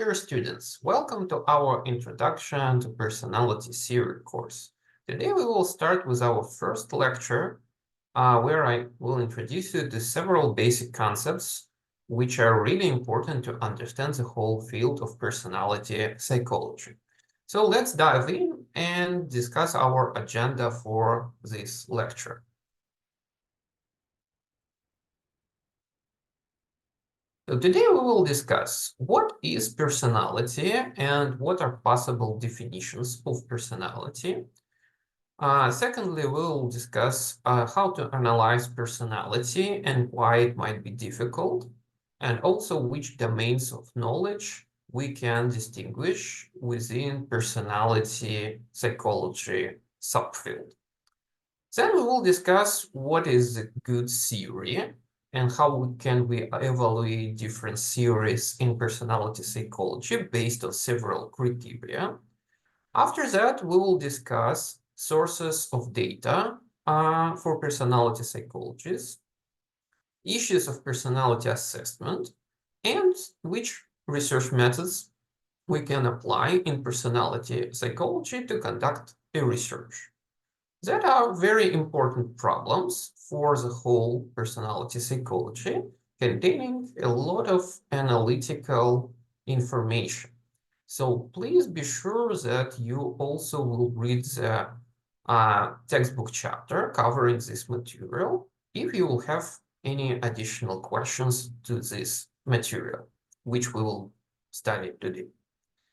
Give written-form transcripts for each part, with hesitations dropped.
Dear students, welcome to our Introduction to Personality Theory course. Today we will start with our first lecture, where I will introduce you to several basic concepts which are really important to understand the whole field of personality psychology. So let's dive in and discuss our agenda for this lecture. So today we will discuss what is personality and what are possible definitions of personality. Secondly, we will discuss how to analyze personality and why it might be difficult, and also which domains of knowledge we can distinguish within personality psychology subfield. Then we will discuss what is a good theory and how can we evaluate different theories in personality psychology based on several criteria. After that, we will discuss sources of data for personality psychologists, issues of personality assessment, and which research methods we can apply in personality psychology to conduct a research. That are very important problems for the whole personality psychology, containing a lot of analytical information. So please be sure that you also will read the textbook chapter covering this material if you will have any additional questions to this material, which we will study today.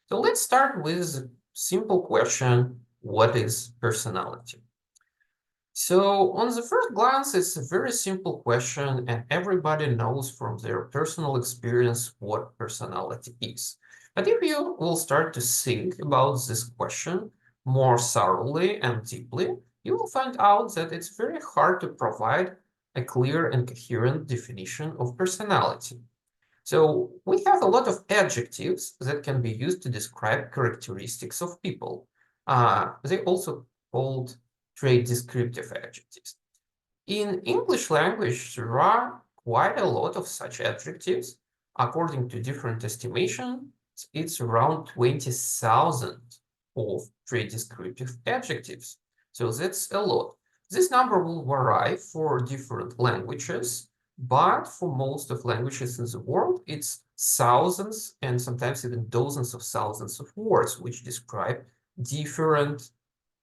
So let's start with a simple question: what is personality? So on the first glance, it's a very simple question, and everybody knows from their personal experience what personality is. But if you will start to think about this question more thoroughly and deeply, you will find out that it's very hard to provide a clear and coherent definition of personality. So we have a lot of adjectives that can be used to describe characteristics of people. They also called trait descriptive adjectives. In English language, there are quite a lot of such adjectives. According to different estimations, it's around 20,000 of trait descriptive adjectives. So that's a lot. This number will vary for different languages, but for most of languages in the world, it's thousands and sometimes even dozens of thousands of words which describe different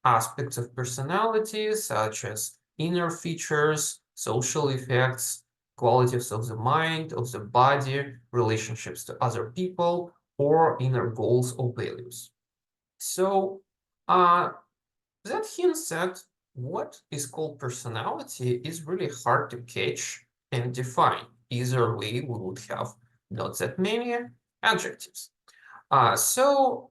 aspects of personality, such as inner features, social effects, qualities of the mind, of the body, relationships to other people, or inner goals or values. So that hints at what is called personality is really hard to catch and define. Either way, we would have not that many adjectives. So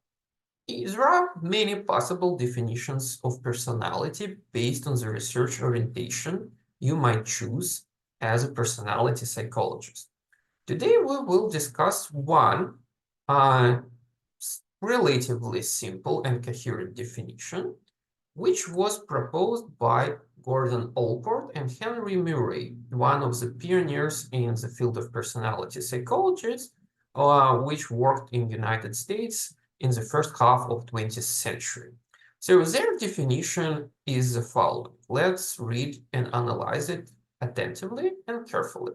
there are many possible definitions of personality based on the research orientation you might choose as a personality psychologist. Today, we will discuss one relatively simple and coherent definition, which was proposed by Gordon Allport and Henry Murray, one of the pioneers in the field of personality psychology, which worked in the United States in the first half of 20th century. So their definition is the following. Let's read and analyze it attentively and carefully.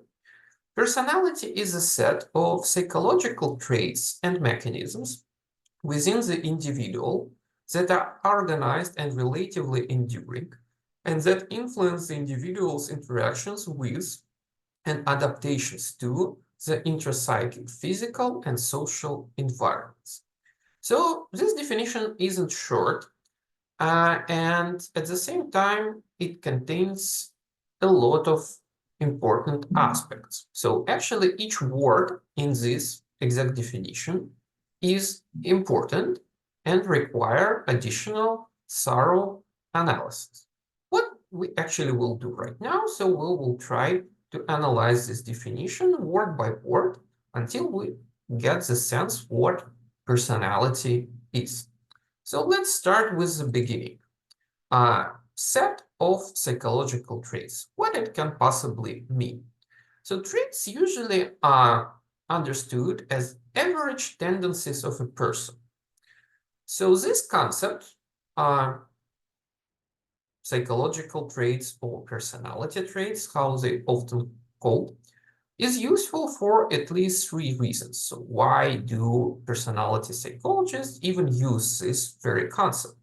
Personality is a set of psychological traits and mechanisms within the individual that are organized and relatively enduring, and that influence the individual's interactions with and adaptations to the intrapsychic physical and social environments. So this definition isn't short, and at the same time, it contains a lot of important aspects. So actually, each word in this exact definition is important and require additional thorough analysis. What we actually will do right now, so we will try to analyze this definition word by word until we get the sense what personality is. So let's start with the beginning. Set of psychological traits, what it can possibly mean. So traits usually are understood as average tendencies of a person. So this concept, psychological traits or personality traits, how they often called, is useful for at least three reasons. So why do personality psychologists even use this very concept?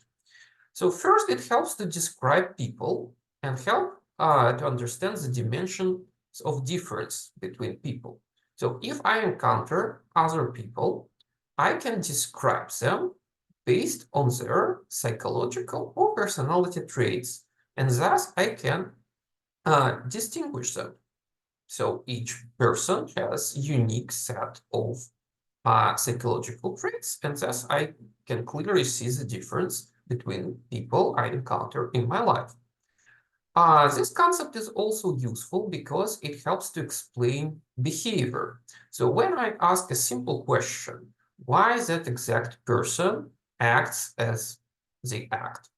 So first, it helps to describe people and help to understand the dimensions of difference between people. So if I encounter other people, I can describe them based on their psychological or personality traits, and thus I can distinguish them. So each person has a unique set of psychological traits, and thus I can clearly see the difference between people I encounter in my life. This concept is also useful because it helps to explain behavior. So when I ask a simple question, why that exact person acts as they act,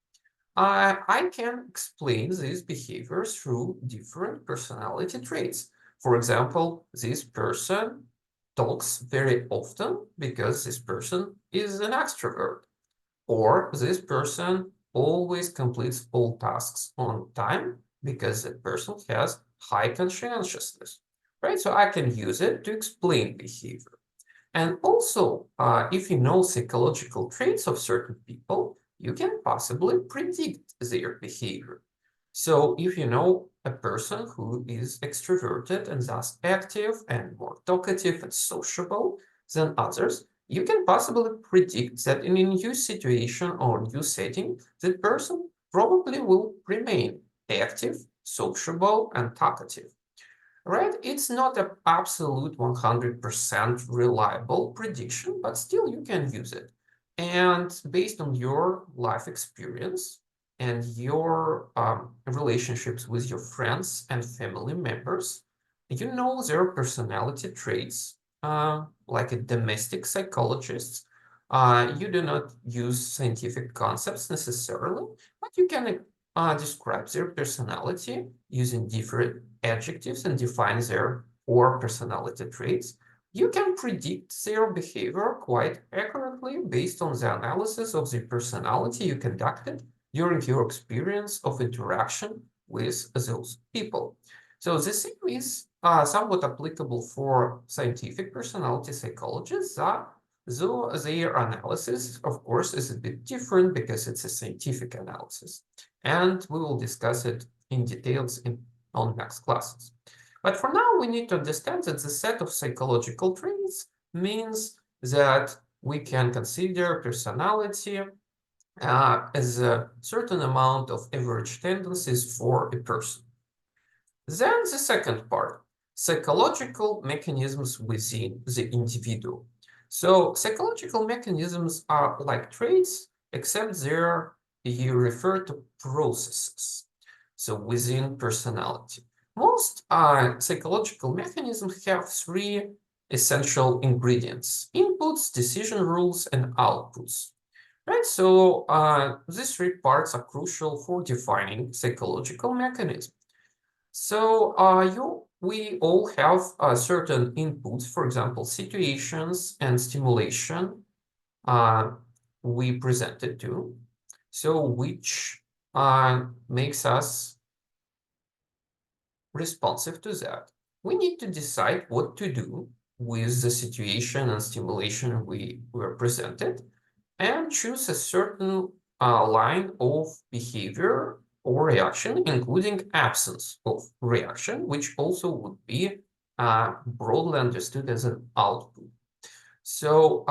I can explain these behaviors through different personality traits. For example, this person talks very often because this person is an extrovert, or this person always completes all tasks on time because that person has high conscientiousness, right? So I can use it to explain behavior. And also, if you know psychological traits of certain people, you can possibly predict their behavior. So if you know a person who is extroverted and thus active and more talkative and sociable than others, you can possibly predict that in a new situation or new setting, that person probably will remain active, sociable, and talkative. Right? It's not an absolute 100% reliable prediction, but still you can use it. And based on your life experience and your relationships with your friends and family members, you know their personality traits, like a domestic psychologist. You do not use scientific concepts necessarily, but you can describe their personality using different adjectives and define their core personality traits. You can predict their behavior quite accurately based on the analysis of the personality you conducted during your experience of interaction with those people. So the same is somewhat applicable for scientific personality psychologists, though their analysis, of course, is a bit different because it's a scientific analysis. And we will discuss it in details on next classes. But for now, we need to understand that the set of psychological traits means that we can consider personality as a certain amount of average tendencies for a person. Then the second part, psychological mechanisms within the individual. So psychological mechanisms are like traits, except you refer to processes. So within personality. Most psychological mechanisms have three essential ingredients: inputs, decision rules, and outputs. Right, so these three parts are crucial for defining psychological mechanisms. So we all have certain inputs, for example, situations and stimulation uh, we presented to, so which makes us responsive to that. We need to decide what to do with the situation and stimulation we were presented and choose a certain line of behavior or reaction, including absence of reaction, which also would be broadly understood as an output. So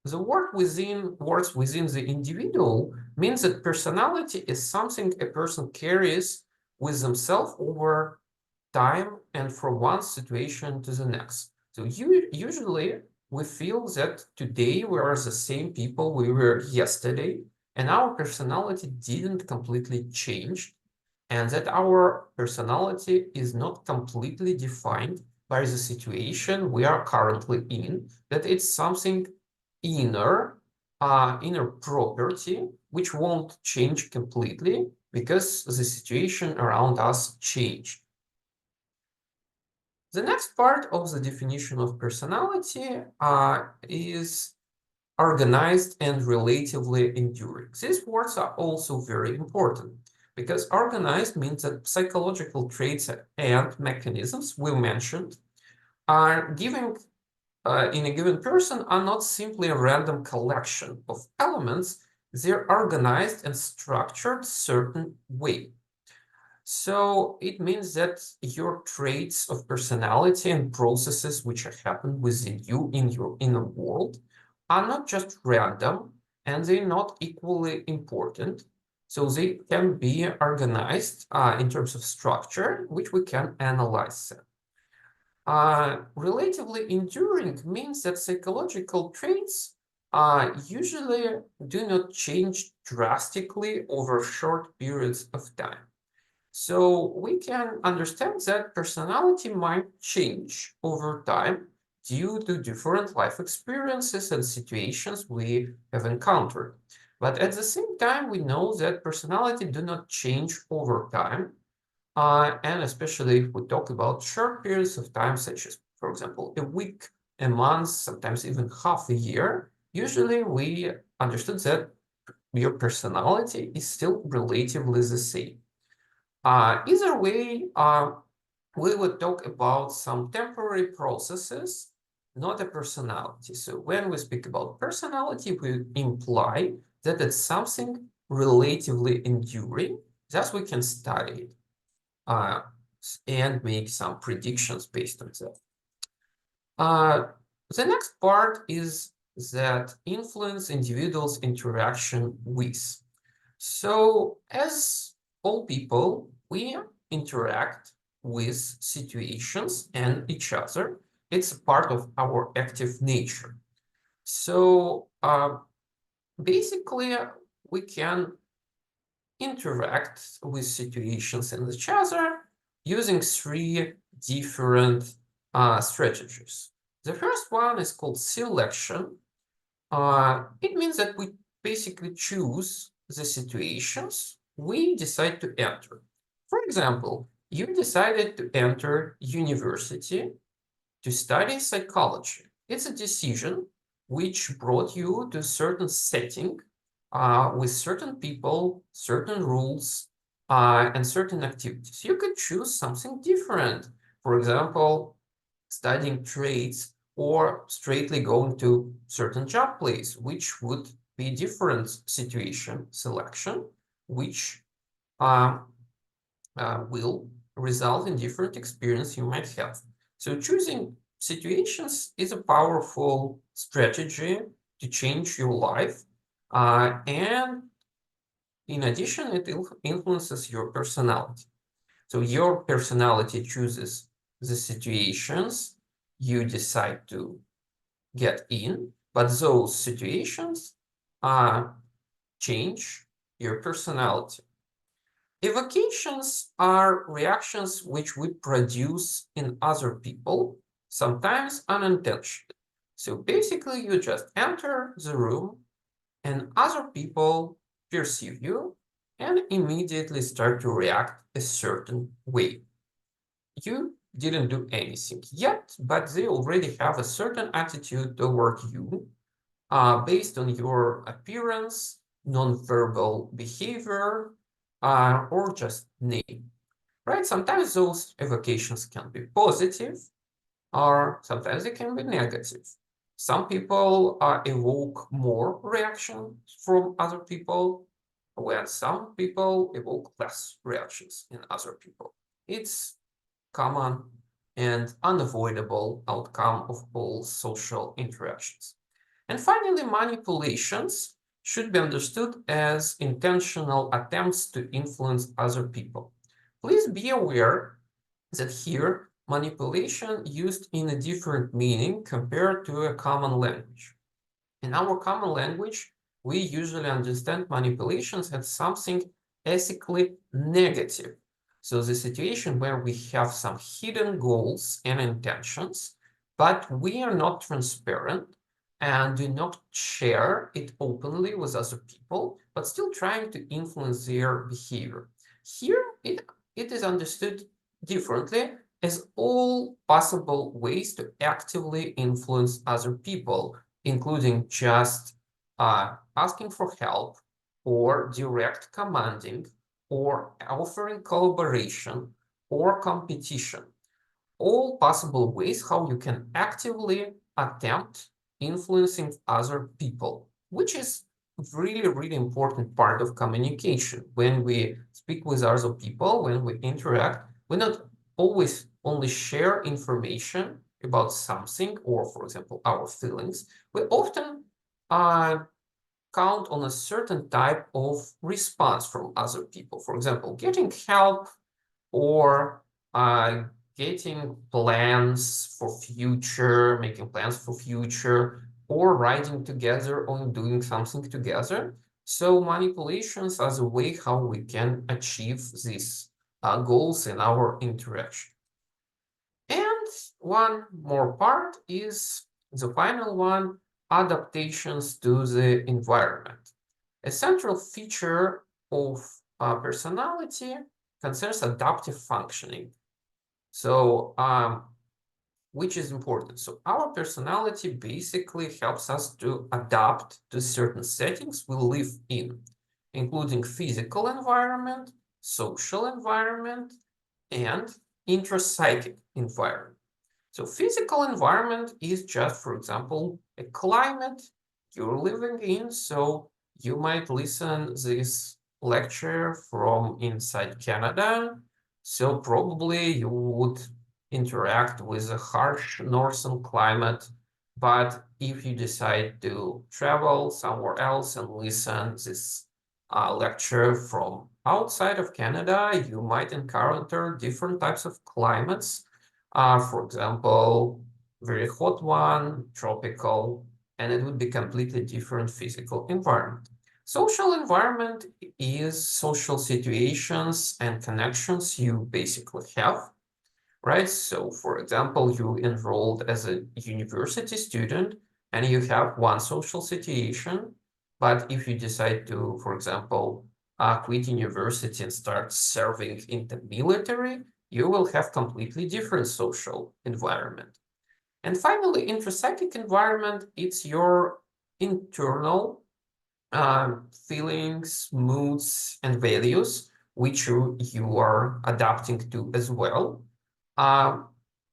the words within the individual means that personality is something a person carries with themselves over time and from one situation to the next. So usually we feel that today we are the same people we were yesterday, and our personality didn't completely change, and that our personality is not completely defined by the situation we are currently in, that it's something inner, inner property, which won't change completely because the situation around us changed. The next part of the definition of personality is organized and relatively enduring. These words are also very important because organized means that psychological traits and mechanisms we mentioned are giving in a given person are not simply a random collection of elements, they're organized and structured certain way. So it means that your traits of personality and processes which happen within you in your inner world are not just random and they're not equally important. So they can be organized in terms of structure, which we can analyze them. Relatively enduring means that psychological traits usually do not change drastically over short periods of time. So we can understand that personality might change over time due to different life experiences and situations we have encountered. But at the same time, we know that personality do not change over time. And especially if we talk about short periods of time, such as, for example, a week, a month, sometimes even half a year, usually we understood that your personality is still relatively the same. Either way, we would talk about some temporary processes, not a personality. So when we speak about personality, we imply that it's something relatively enduring, thus we can study it and make some predictions based on that. The next part is that influence individuals' interaction with. So as all people, we interact with situations and each other. It's a part of our active nature. So basically, we can interact with situations and each other using three different strategies. The first one is called selection. It means that we basically choose the situations we decide to enter. For example, you decided to enter university to study psychology. It's a decision which brought you to a certain setting with certain people, certain rules, and certain activities. You could choose something different. For example, studying trades or straightly going to certain job place, which would be different situation selection, which will result in different experience you might have. So choosing situations is a powerful strategy to change your life. And in addition, it influences your personality. So your personality chooses the situations you decide to get in, but those situations change your personality. Evocations are reactions which we produce in other people, sometimes unintentionally. So basically, you just enter the room and other people perceive you and immediately start to react a certain way. You didn't do anything yet, but they already have a certain attitude toward you based on your appearance, nonverbal behavior, or just name, right? Sometimes those evocations can be positive, or sometimes they can be negative. Some people evoke more reaction from other people, where some people evoke less reactions in other people. It's common and unavoidable outcome of all social interactions. And finally, manipulations should be understood as intentional attempts to influence other people. Please be aware that here manipulation used in a different meaning compared to a common language. In our common language, we usually understand manipulations as something ethically negative. So the situation where we have some hidden goals and intentions, but we are not transparent and do not share it openly with other people, but still trying to influence their behavior. Here, it is understood differently as all possible ways to actively influence other people, including just asking for help, or direct commanding, or offering collaboration, or competition. All possible ways how you can actively attempt influencing other people, which is really, really important part of communication. When we speak with other people, when we interact, we not always only share information about something, or for example, our feelings. We often count on a certain type of response from other people. For example, getting help, or getting plans for future, making plans for future, or writing together or doing something together. So manipulations are the way how we can achieve these goals in our interaction. And one more part is the final one, adaptations to the environment. A central feature of personality concerns adaptive functioning. So, which is important. So our personality basically helps us to adapt to certain settings we live in, including physical environment, social environment, and intrapsychic environment. So physical environment is just, for example, a climate you're living in. So you might listen this lecture from inside Canada. So probably you would interact with a harsh northern climate. But if you decide to travel somewhere else and listen this lecture from outside of Canada, you might encounter different types of climates. For example, very hot one, tropical, and it would be completely different physical environment. Social environment is social situations and connections you basically have, right? So for example, you enrolled as a university student and you have one social situation, but if you decide to, for example, quit university and start serving in the military, you will have completely different social environment. And finally, intrapsychic environment, it's your internal feelings, moods, and values, which you are adapting to as well.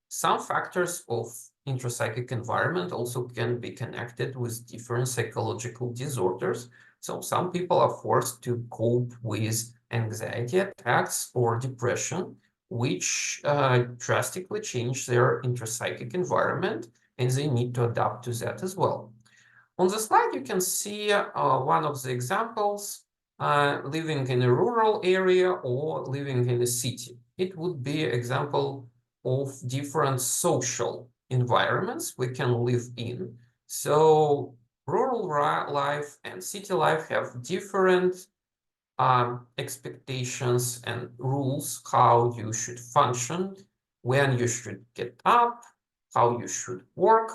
Some factors of intrapsychic environment also can be connected with different psychological disorders. So some people are forced to cope with anxiety attacks or depression, which drastically change their intrapsychic environment, and they need to adapt to that as well. On the slide, you can see one of the examples, living in a rural area or living in a city. It would be an example of different social environments we can live in. So rural life and city life have different expectations and rules how you should function, when you should get up, how you should work,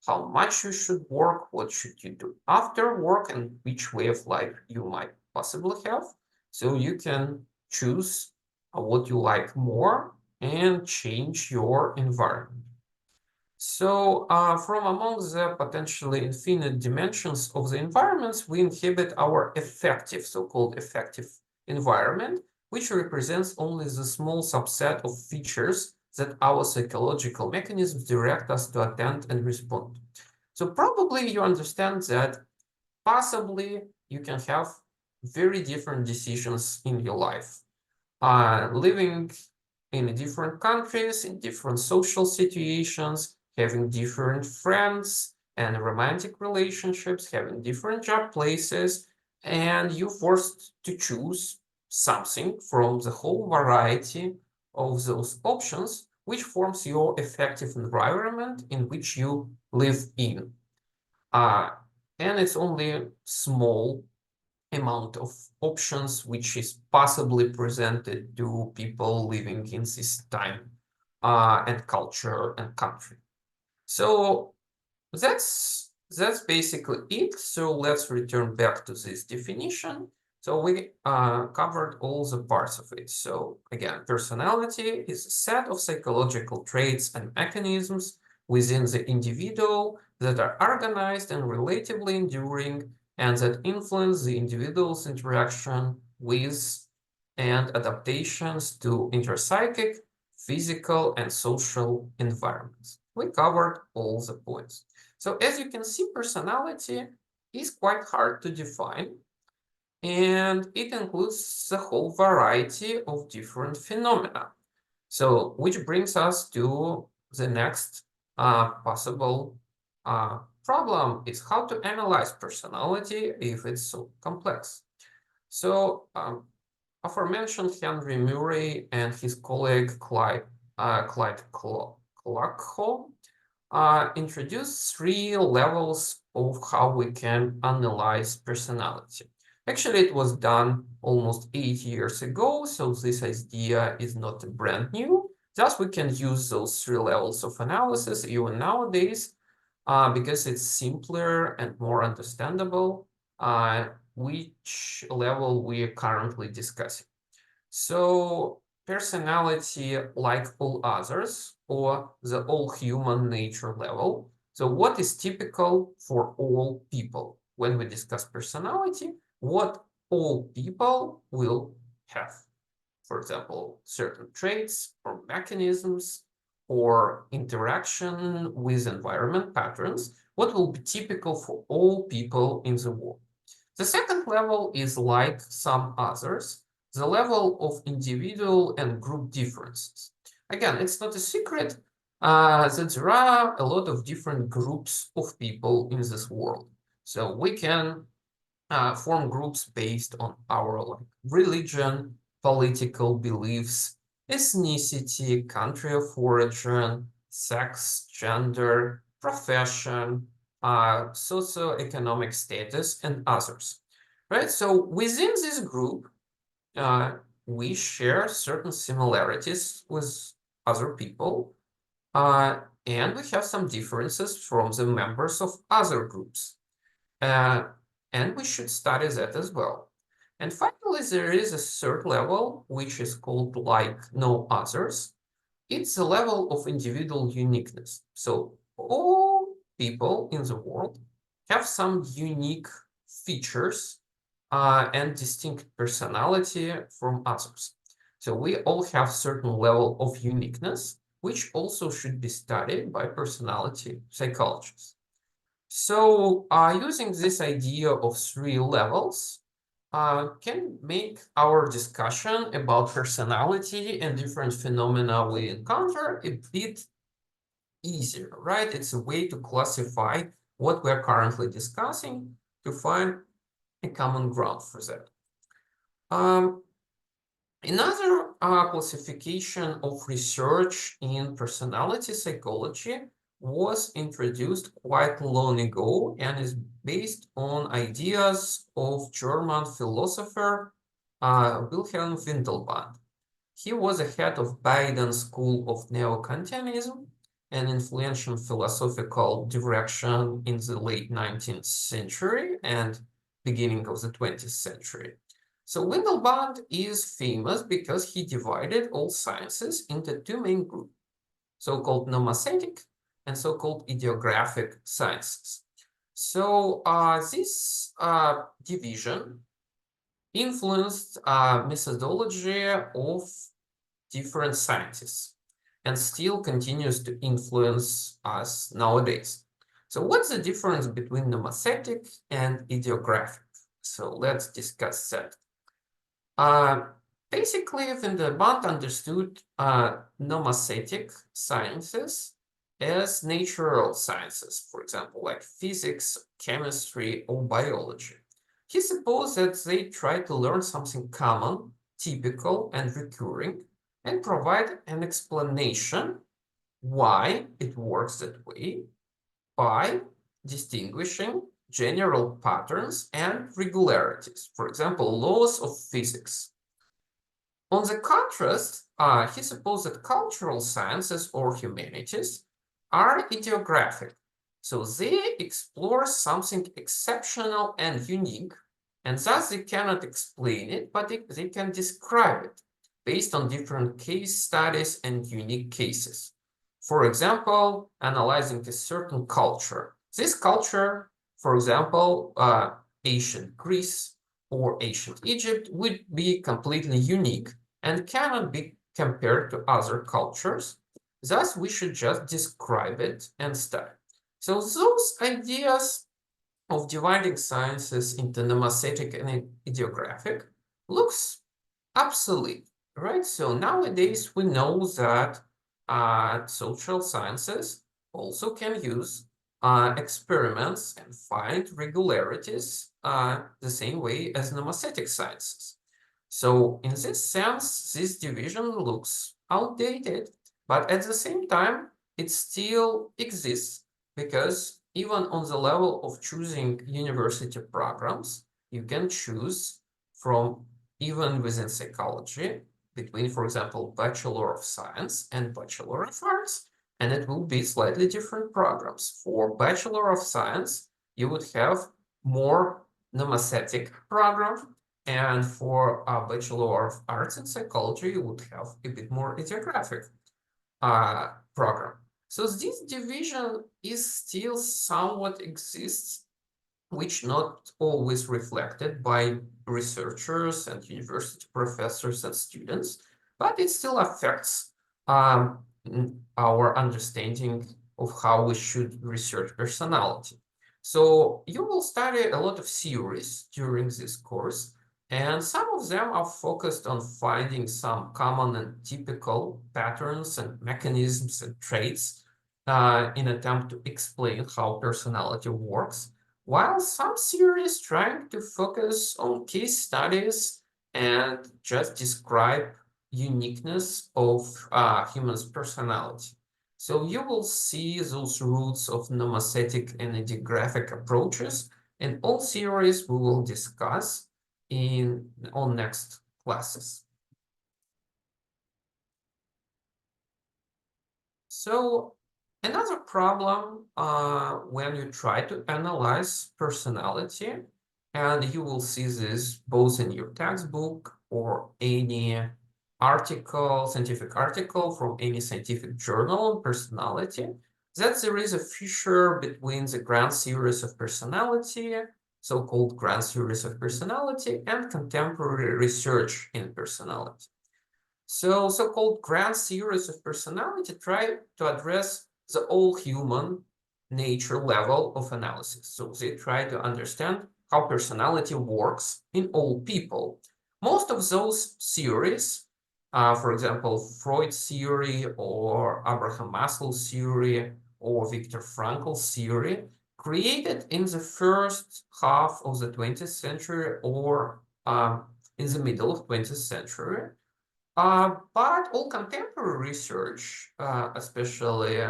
how much you should work, what should you do after work, and which way of life you might possibly have. So you can choose what you like more and change your environment. So from among the potentially infinite dimensions of the environments, we inhabit our effective, so-called effective environment, which represents only the small subset of features that our psychological mechanisms direct us to attend and respond. So probably you understand that possibly you can have very different decisions in your life. Living in different countries, in different social situations, having different friends and romantic relationships, having different job places, and you're forced to choose something from the whole variety of those options, which forms your effective environment in which you live in. And it's only small amount of options which is possibly presented to people living in this time and culture and country. So that's basically it. So let's return back to this definition. So we covered all the parts of it. So again, personality is a set of psychological traits and mechanisms within the individual that are organized and relatively enduring and that influence the individual's interaction with and adaptations to interpsychic, physical, and social environments. We covered all the points. So as you can see, personality is quite hard to define, and it includes a whole variety of different phenomena. So, which brings us to the next possible problem is how to analyze personality if it's so complex. So, aforementioned Henry Murray and his colleague Clyde Clarkholm introduced 3 levels of how we can analyze personality. Actually, it was done almost 8 years ago, so this idea is not brand new. Just we can use those 3 levels of analysis even nowadays because it's simpler and more understandable which level we are currently discussing. So personality, like all others, or the all human nature level. So what is typical for all people? When we discuss personality, what all people will have. For example, certain traits or mechanisms or interaction with environment patterns, what will be typical for all people in the world. The second level is like some others, the level of individual and group differences. Again, it's not a secret that there are a lot of different groups of people in this world. So we can form groups based on our religion, political beliefs, ethnicity, country of origin, sex, gender, profession, socioeconomic status, and others. Right? So within this group, we share certain similarities with other people, and we have some differences from the members of other groups. And we should study that as well. And finally, there is a third level, which is called like no others. It's a level of individual uniqueness. So all people in the world have some unique features and distinct personality from others. So we all have certain level of uniqueness, which also should be studied by personality psychologists. So using this idea of 3 levels can make our discussion about personality and different phenomena we encounter a bit easier, right? It's a way to classify what we're currently discussing to find a common ground for that. Another classification of research in personality psychology was introduced quite long ago and is based on ideas of German philosopher Wilhelm Windelband. He was a head of Biden School of Neo-Kantianism, an influential philosophical direction in the late 19th century and beginning of the 20th century. So Windelband is famous because he divided all sciences into 2 main groups, so-called nomothetic and so-called ideographic sciences. So this division influenced methodology of different scientists and still continues to influence us nowadays. So what's the difference between nomothetic and ideographic? So let's discuss that. Basically, Windelband understood nomothetic sciences as natural sciences, for example, like physics, chemistry, or biology. He supposed that they try to learn something common, typical, and recurring, and provide an explanation why it works that way by distinguishing general patterns and regularities, for example, laws of physics. On the contrast, he supposed that cultural sciences or humanities are ideographic. So they explore something exceptional and unique And thus they cannot explain it, but they can describe it based on different case studies and unique cases. For example, analyzing a certain culture. This culture, for example, ancient Greece or ancient Egypt, would be completely unique and cannot be compared to other cultures. Thus, we should just describe it and study. So those ideas of dividing sciences into nomothetic and idiographic looks obsolete, right? So nowadays we know that social sciences also can use experiments and find regularities the same way as nomothetic sciences. So in this sense, this division looks outdated, but at the same time, it still exists because even on the level of choosing university programs, you can choose from even within psychology between, for example, Bachelor of Science and Bachelor of Arts, and it will be slightly different programs. For Bachelor of Science, you would have more nomothetic program, and for a Bachelor of Arts in Psychology, you would have a bit more idiographic program. So this division is still somewhat exists, which not always reflected by researchers and university professors and students, but it still affects our understanding of how we should research personality. So you will study a lot of theories during this course, and some of them are focused on finding some common and typical patterns and mechanisms and traits in attempt to explain how personality works, while some theories trying to focus on case studies and just describe uniqueness of human's personality. So you will see those roots of nomothetic and idiographic approaches in all theories we will discuss on next classes. So another problem when you try to analyze personality, and you will see this both in your textbook or any article, scientific article from any scientific journal on personality, that there is a fissure between the grand theories of personality, so-called grand theories of personality, and contemporary research in personality. So so-called grand theories of personality try to address the all human nature level of analysis. So they try to understand how personality works in all people. Most of those theories, for example, Freud's theory or Abraham Maslow's theory or Viktor Frankl's theory, created in the first half of the 20th century or in the middle of 20th century. But all contemporary research, especially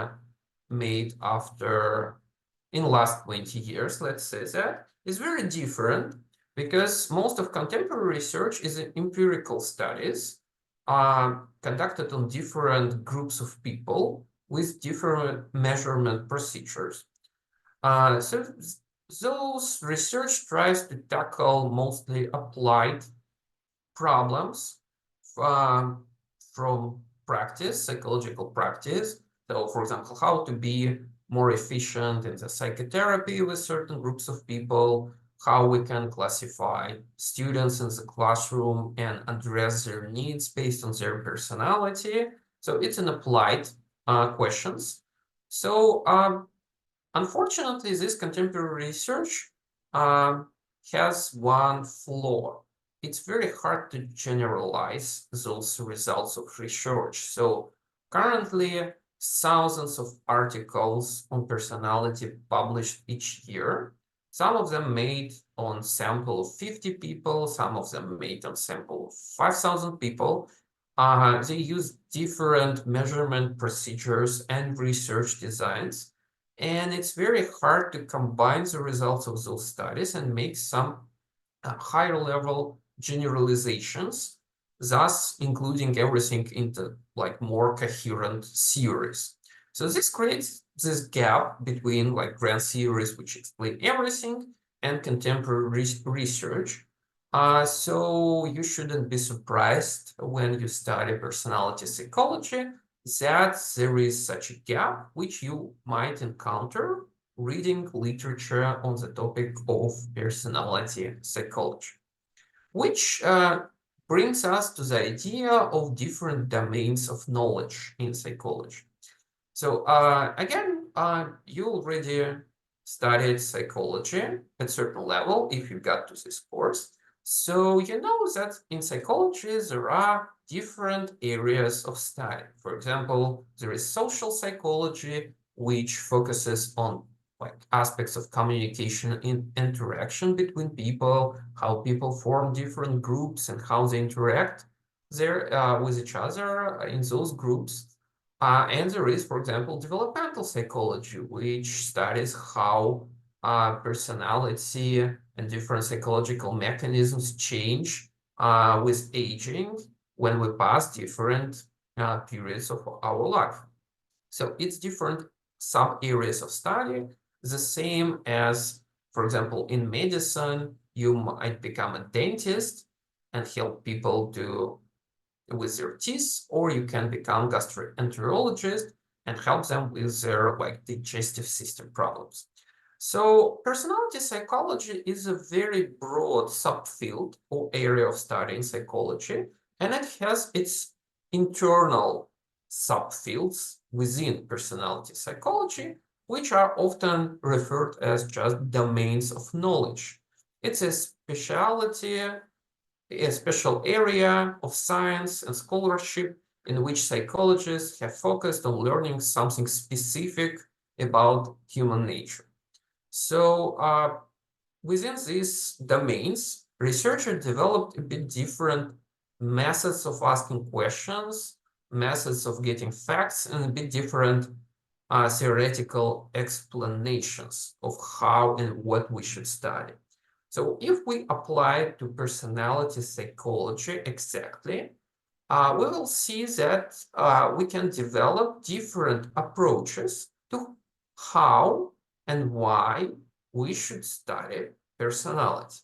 made after in last 20 years, let's say that, is very different because most of contemporary research is empirical studies conducted on different groups of people with different measurement procedures. So those research tries to tackle mostly applied problems from practice, psychological practice. So, for example, how to be more efficient in the psychotherapy with certain groups of people, how we can classify students in the classroom and address their needs based on their personality. So it's an applied questions. So unfortunately, this contemporary research has one flaw. It's very hard to generalize those results of research. So currently, thousands of articles on personality published each year. Some of them made on sample of 50 people, some of them made on sample of 5,000 people. They use different measurement procedures and research designs. And it's very hard to combine the results of those studies and make some higher level generalizations, thus including everything into like more coherent theories. So this creates this gap between like grand theories which explain everything and contemporary research, So you shouldn't be surprised when you study personality psychology that there is such a gap which you might encounter reading literature on the topic of personality psychology, which brings us to the idea of different domains of knowledge in psychology. So again, you already studied psychology at certain level if you got to this course. So you know that in psychology there are different areas of study. For example, there is social psychology, which focuses on like aspects of communication and interaction between people, how people form different groups and how they interact there with each other in those groups. And there is, for example, developmental psychology, which studies how personality and different psychological mechanisms change with aging when we pass different periods of our life. So it's different sub-areas of study, the same as, for example, in medicine, you might become a dentist and help people with their teeth, or you can become gastroenterologist and help them with their like digestive system problems. So personality psychology is a very broad subfield or area of study in psychology, and it has its internal subfields within personality psychology, which are often referred as just domains of knowledge. It's a specialty, a special area of science and scholarship in which psychologists have focused on learning something specific about human nature. So within these domains, researchers developed a bit different methods of asking questions, methods of getting facts, and a bit different theoretical explanations of how and what we should study. So if we apply it to personality psychology exactly, we will see that we can develop different approaches to how and why we should study personality.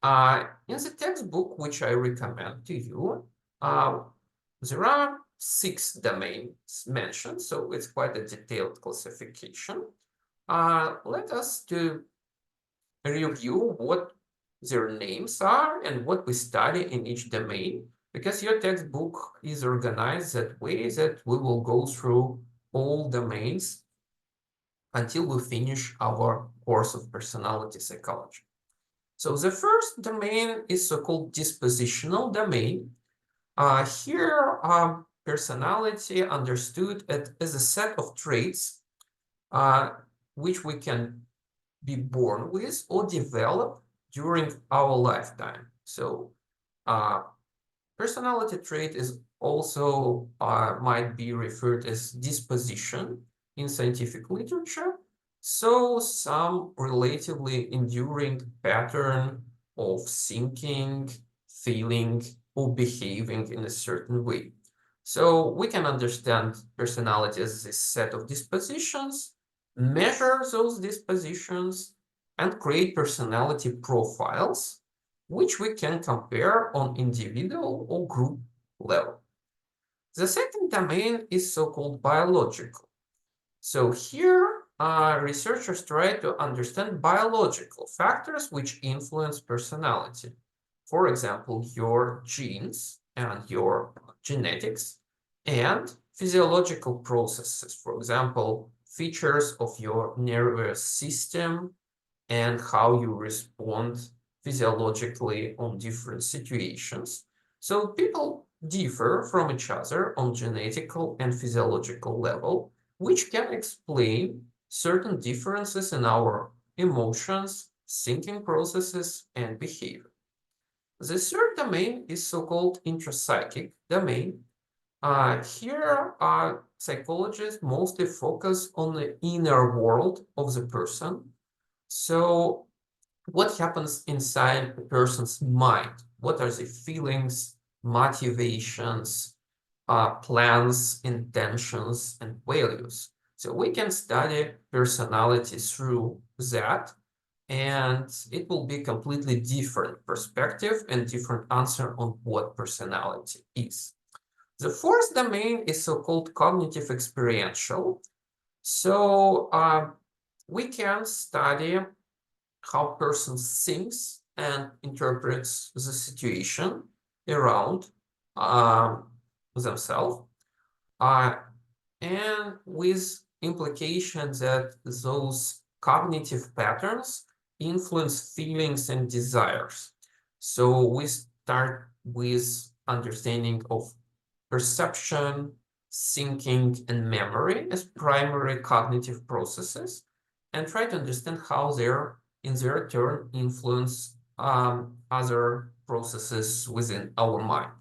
In the textbook, which I recommend to you, there are 6 domains mentioned, so it's quite a detailed classification. Let us to review what their names are and what we study in each domain, because your textbook is organized that way that we will go through all domains until we finish our course of personality psychology. So the first domain is so-called dispositional domain. Here, personality understood as a set of traits which we can be born with or develop during our lifetime. So personality trait is also might be referred as disposition in scientific literature. So some relatively enduring pattern of thinking, feeling, or behaving in a certain way. So we can understand personality as this set of dispositions, measure those dispositions, and create personality profiles, which we can compare on individual or group level. The second domain is so-called biological. So here, researchers try to understand biological factors which influence personality. For example, your genes and your genetics and physiological processes. For example, features of your nervous system and how you respond physiologically on different situations. So people differ from each other on genetical and physiological level, which can explain certain differences in our emotions, thinking processes, and behavior. The third domain is so-called intrapsychic domain. Here, psychologists mostly focus on the inner world of the person. So what happens inside a person's mind? What are the feelings, motivations, plans, intentions, and values? So we can study personality through that and it will be completely different perspective and different answer on what personality is. The fourth domain is so-called cognitive experiential. So we can study how person thinks and interprets the situation around themselves, and with implication that those cognitive patterns influence feelings and desires. So we start with understanding of perception, thinking, and memory as primary cognitive processes, and try to understand how they're, in their turn, influence other processes within our mind.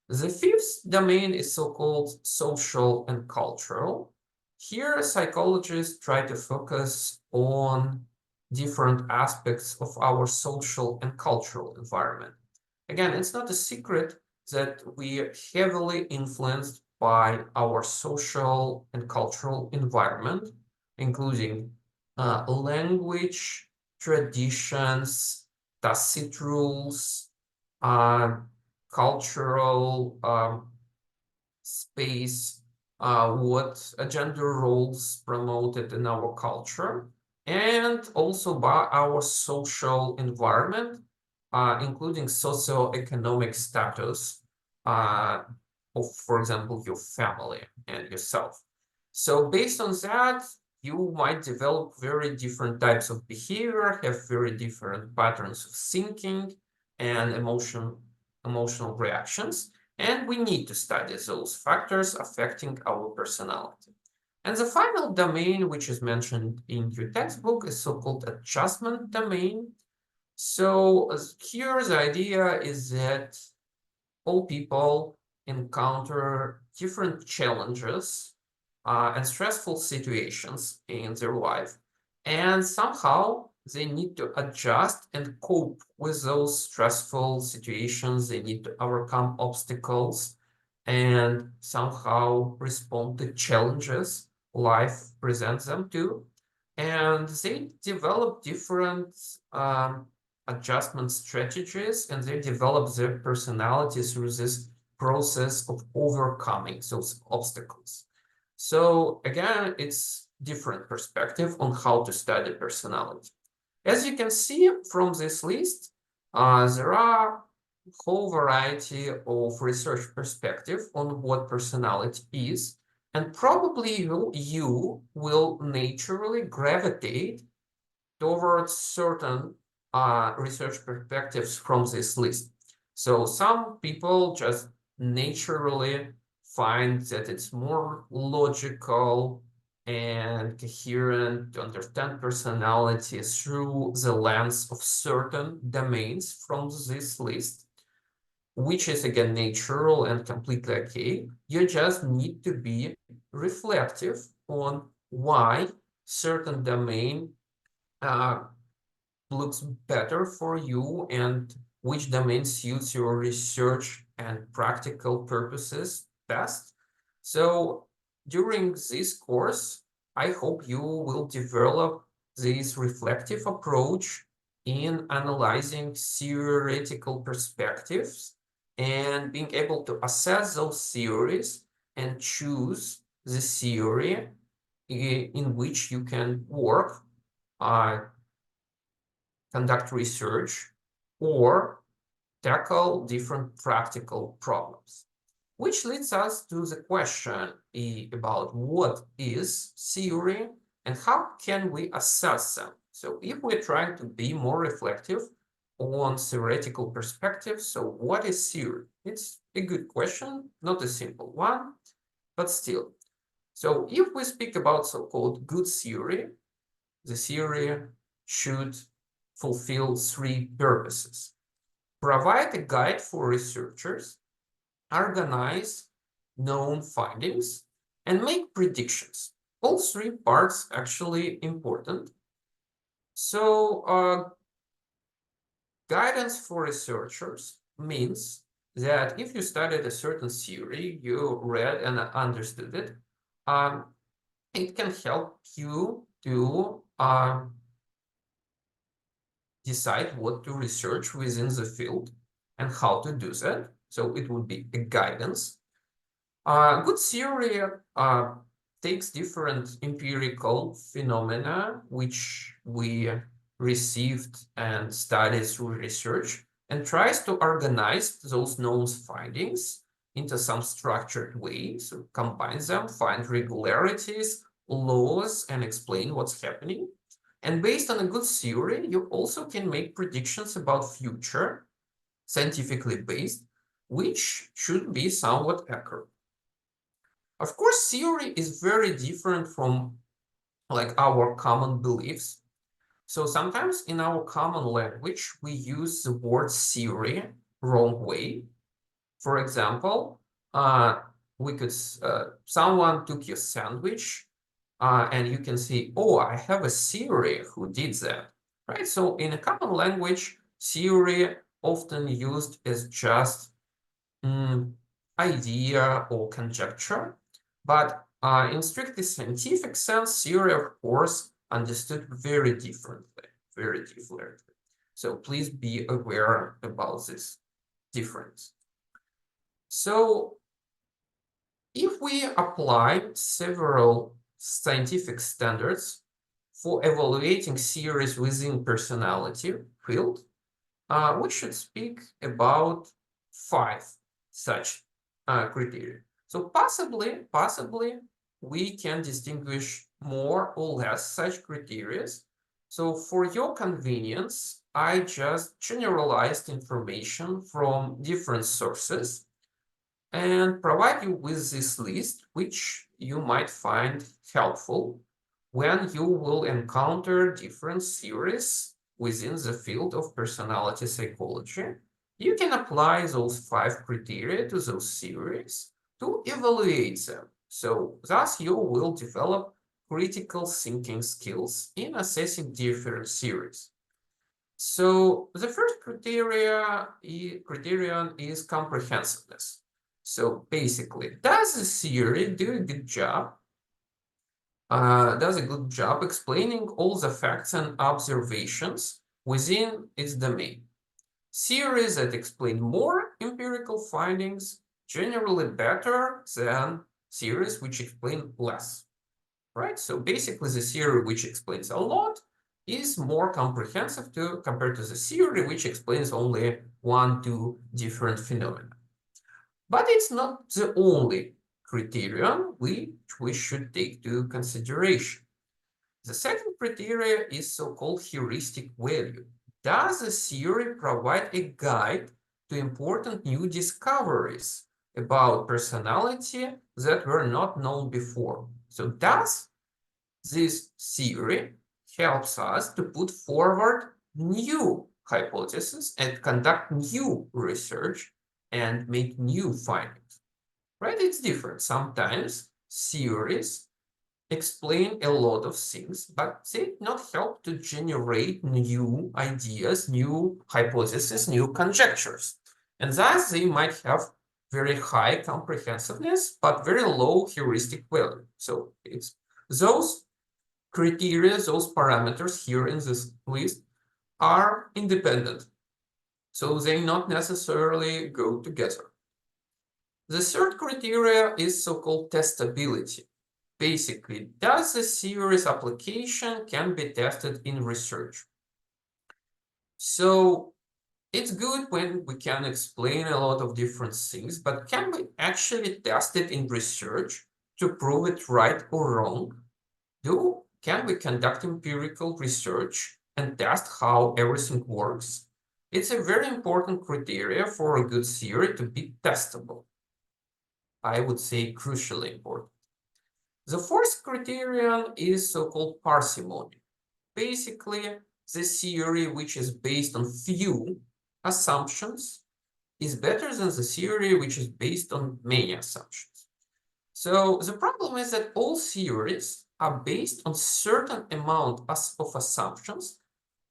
The fifth domain is so-called social and cultural. Here, psychologists try to focus on different aspects of our social and cultural environment. Again, it's not a secret that we are heavily influenced by our social and cultural environment, including language, traditions, tacit rules, cultural space, what gender roles promoted in our culture, and also by our social environment, including socioeconomic status of, for example, your family and yourself. So based on that, you might develop very different types of behavior, have very different patterns of thinking and emotional reactions, and we need to study those factors affecting our personality. And the final domain, which is mentioned in your textbook, is so-called adjustment domain. So here the idea is that all people encounter different challenges and stressful situations in their life, and somehow they need to adjust and cope with those stressful situations. They need to overcome obstacles and somehow respond to challenges life presents them to. And they develop different adjustment strategies, and they develop their personality through this process of overcoming those obstacles. So again, it's different perspective on how to study personality. As you can see from this list, there are a whole variety of research perspective on what personality is, and probably you will naturally gravitate towards certain research perspectives from this list. So some people just naturally find that it's more logical and coherent to understand personality through the lens of certain domains from this list, which is again natural and completely okay. You just need to be reflective on why certain domain looks better for you and which domain suits your research and practical purposes best. So during this course, I hope you will develop this reflective approach in analyzing theoretical perspectives and being able to assess those theories and choose the theory in which you can work, conduct research, or tackle different practical problems. Which leads us to the question about what is theory and how can we assess them. So if we're trying to be more reflective on theoretical perspective, so what is theory? It's a good question, not a simple one, but still. So if we speak about so-called good theory, the theory should fulfill three purposes: provide a guide for researchers, organize known findings, and make predictions. All three parts actually important. So guidance for researchers means that if you studied a certain theory, you read and understood it, it can help you to decide what to research within the field and how to do that. So it would be a guidance. Good theory takes different empirical phenomena which we received and studied through research and tries to organize those known findings into some structured way. So combine them, find regularities, laws, and explain what's happening. And based on a good theory, you also can make predictions about future, scientifically based, which should be somewhat accurate. Of course, theory is very different from like our common beliefs. So sometimes in our common language, we use the word theory wrong way. For example, we could someone took your sandwich, and you can say, "Oh, I have a theory who did that," right? So in a common language, theory often used as just idea or conjecture, but in strictly scientific sense, theory, of course, understood very differently, very differently. So please be aware about this difference. So if we apply several scientific standards for evaluating theories within personality field, we should speak about 5 such criteria. So possibly we can distinguish more or less such criteria. So for your convenience, I just generalized information from different sources and provide you with this list, which you might find helpful when you will encounter different theories within the field of personality psychology. You can apply those 5 criteria to those theories to evaluate them. So thus you will develop critical thinking skills in assessing different theories. So the first criterion is comprehensiveness. So basically, does the theory do a good job? Does a good job explaining all the facts and observations within its domain? Theories that explain more empirical findings generally better than theories which explain less, right? So basically, the theory which explains a lot is more comprehensive compared to the theory which explains only 1-2 different phenomena. But it's not the only criterion which we should take to consideration. The second criteria is so-called heuristic value. Does the theory provide a guide to important new discoveries about personality that were not known before? So does this theory helps us to put forward new hypotheses and conduct new research and make new findings, right? It's different. Sometimes theories explain a lot of things, but they not help to generate new ideas, new hypotheses, new conjectures. And thus they might have very high comprehensiveness, but very low heuristic value. So it's those criteria, those parameters here in this list are independent. So they not necessarily go together. The third criteria is so-called testability. Basically, does the theory's application can be tested in research? So it's good when we can explain a lot of different things, but can we actually test it in research to prove it right or wrong? Can we conduct empirical research and test how everything works? It's a very important criteria for a good theory to be testable. I would say crucially important. The fourth criterion is so-called parsimony. Basically, the theory which is based on few assumptions is better than the theory which is based on many assumptions. So the problem is that all theories are based on certain amount of assumptions,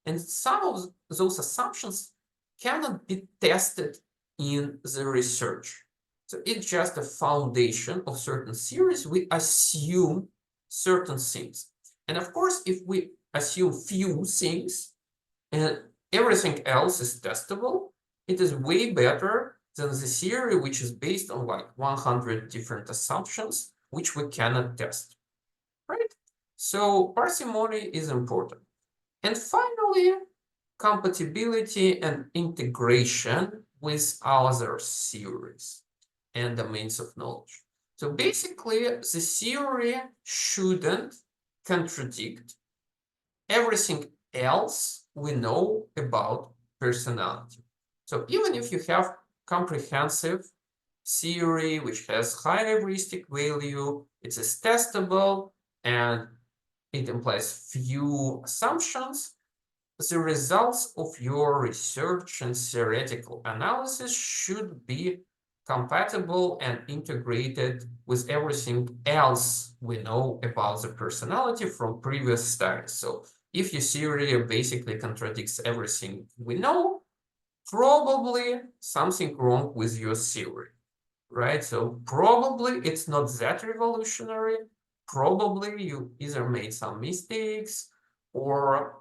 and some of those assumptions cannot be tested in the research. So it's just a foundation of certain theories. We assume certain things. And of course, if we assume few things, everything else is testable. It is way better than the theory, which is based on like 100 different assumptions, which we cannot test, right? So parsimony is important. And finally, compatibility and integration with other theories and domains of knowledge. So basically, the theory shouldn't contradict everything else we know about personality. So even if you have comprehensive theory which has high heuristic value, it is testable, and it implies few assumptions, the results of your research and theoretical analysis should be compatible and integrated with everything else we know about the personality from previous studies. So if your theory basically contradicts everything we know, probably something wrong with your theory, right? So probably it's not that revolutionary. Probably you either made some mistakes or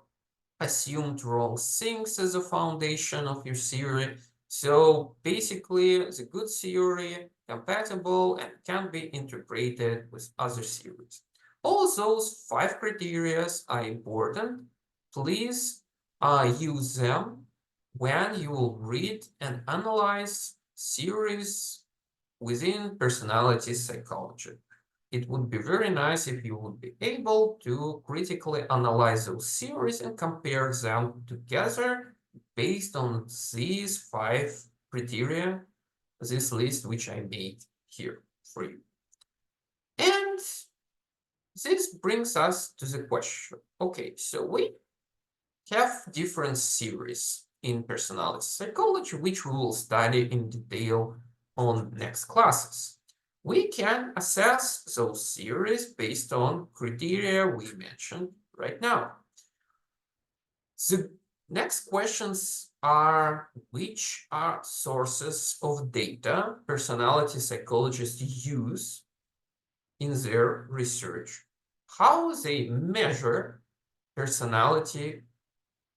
assumed wrong things as a foundation of your theory. So basically, the good theory, compatible, and can be integrated with other theories. All those 5 criteria are important. Please use them when you will read and analyze theories within personality psychology. It would be very nice if you would be able to critically analyze those theories and compare them together based on these 5 criteria, this list which I made here for you. And this brings us to the question. Okay, so we have different theories in personality psychology, which we will study in detail on next classes. We can assess those theories based on criteria we mentioned right now. The next questions are, which are sources of data personality psychologists use in their research? How they measure personality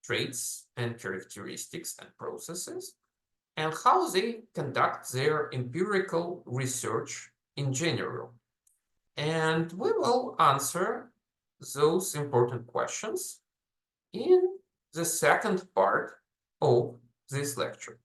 traits and characteristics and processes, and how they conduct their empirical research in general. And we will answer those important questions in the second part of this lecture.